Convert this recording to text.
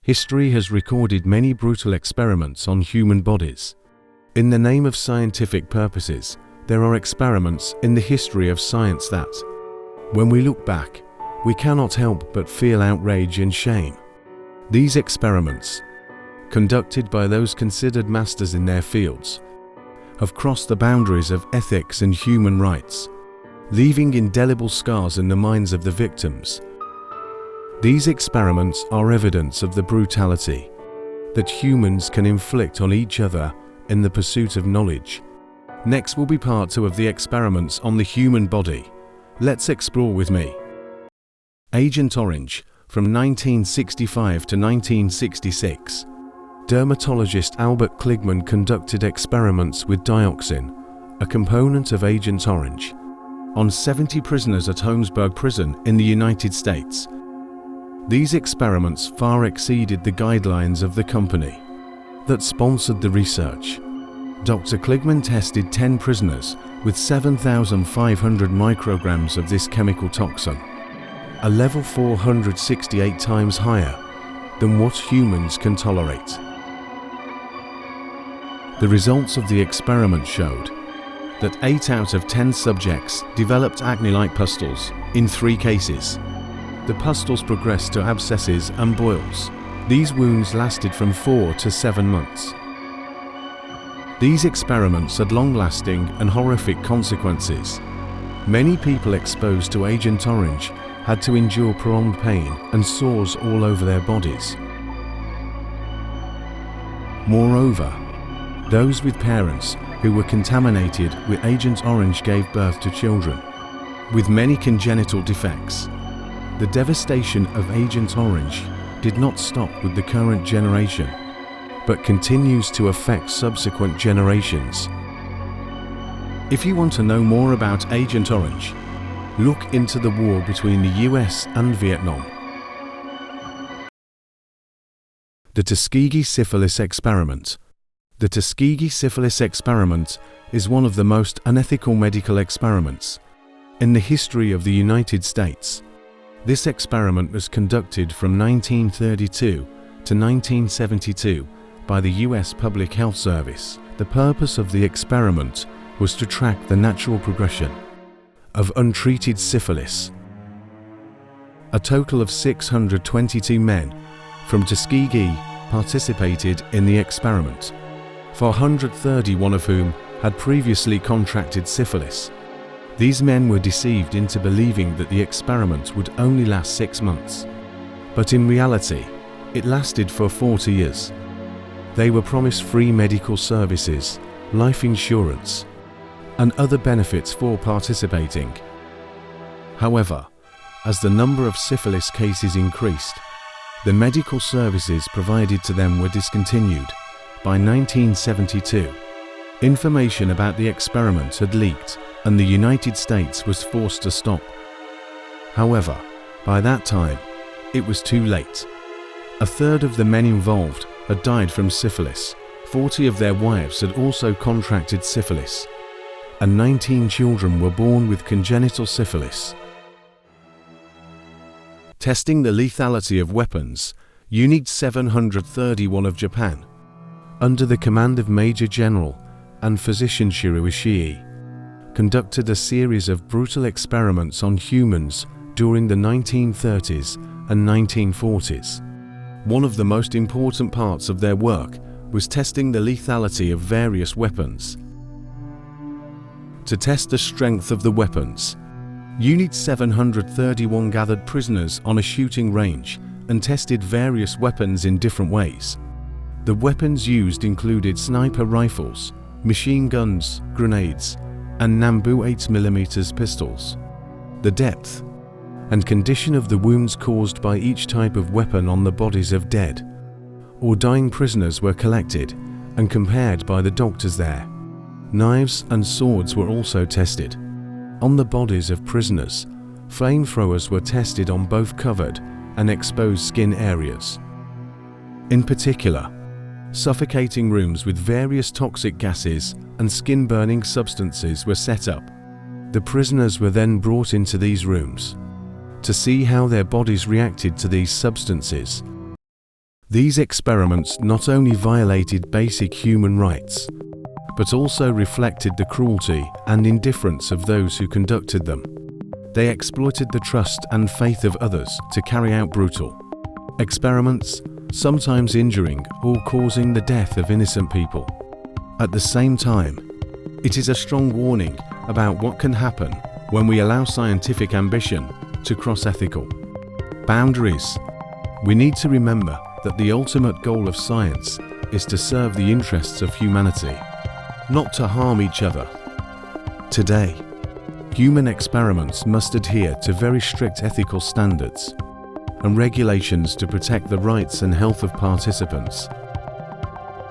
History has recorded many brutal experiments on human bodies. In the name of scientific purposes, there are experiments in the history of science that, when we look back, we cannot help but feel outrage and shame. These experiments, conducted by those considered masters in their fields, have crossed the boundaries of ethics and human rights, leaving indelible scars in the minds of the victims. These experiments are evidence of the brutality that humans can inflict on each other in the pursuit of knowledge. Next will be part 2 of the experiments on the human body. Let's explore with me. Agent Orange, from 1965 to 1966. Dermatologist Albert Kligman conducted experiments with dioxin, a component of Agent Orange, on 70 prisoners at Holmesburg Prison in the United States. These experiments far exceeded the guidelines of the company that sponsored the research. Dr. Kligman tested 10 prisoners with 7,500 micrograms of this chemical toxin, a level 468 times higher than what humans can tolerate. The results of the experiment showed that 8 out of 10 subjects developed acne-like pustules in 3 cases. The pustules progressed to abscesses and boils. These wounds lasted from 4 to 7 months. These experiments had long-lasting and horrific consequences. Many people exposed to Agent Orange had to endure prolonged pain and sores all over their bodies. Moreover, those with parents who were contaminated with Agent Orange gave birth to children with many congenital defects. The devastation of Agent Orange did not stop with the current generation, but continues to affect subsequent generations. If you want to know more about Agent Orange, look into the war between the US and Vietnam. The Tuskegee Syphilis Experiment. The Tuskegee Syphilis Experiment is one of the most unethical medical experiments in the history of the United States. This experiment was conducted from 1932 to 1972 by the US Public Health Service. The purpose of the experiment was to track the natural progression of untreated syphilis. A total of 622 men from Tuskegee participated in the experiment, 431 of whom had previously contracted syphilis. These men were deceived into believing that the experiment would only last 6 months, but in reality, it lasted for 40 years. They were promised free medical services, life insurance, and other benefits for participating. However, as the number of syphilis cases increased, the medical services provided to them were discontinued. By 1972, information about the experiment had leaked, and the United States was forced to stop. However, by that time, it was too late. A third of the men involved had died from syphilis, 40 of their wives had also contracted syphilis, and 19 children were born with congenital syphilis. Testing the lethality of weapons, Unit 731 of Japan, under the command of Major General and Physician Shiro Ishii, conducted a series of brutal experiments on humans during the 1930s and 1940s. One of the most important parts of their work was testing the lethality of various weapons. To test the strength of the weapons, Unit 731 gathered prisoners on a shooting range and tested various weapons in different ways. The weapons used included sniper rifles, machine guns, grenades, and Nambu 8mm pistols. The depth and condition of the wounds caused by each type of weapon on the bodies of dead or dying prisoners were collected and compared by the doctors there. Knives and swords were also tested. On the bodies of prisoners, flamethrowers were tested on both covered and exposed skin areas. In particular, suffocating rooms with various toxic gases and skin-burning substances were set up. The prisoners were then brought into these rooms to see how their bodies reacted to these substances. These experiments not only violated basic human rights, but also reflected the cruelty and indifference of those who conducted them. They exploited the trust and faith of others to carry out brutal experiments, sometimes injuring or causing the death of innocent people. At the same time, it is a strong warning about what can happen when we allow scientific ambition to cross ethical boundaries. We need to remember that the ultimate goal of science is to serve the interests of humanity, not to harm each other. Today, human experiments must adhere to very strict ethical standards and regulations to protect the rights and health of participants.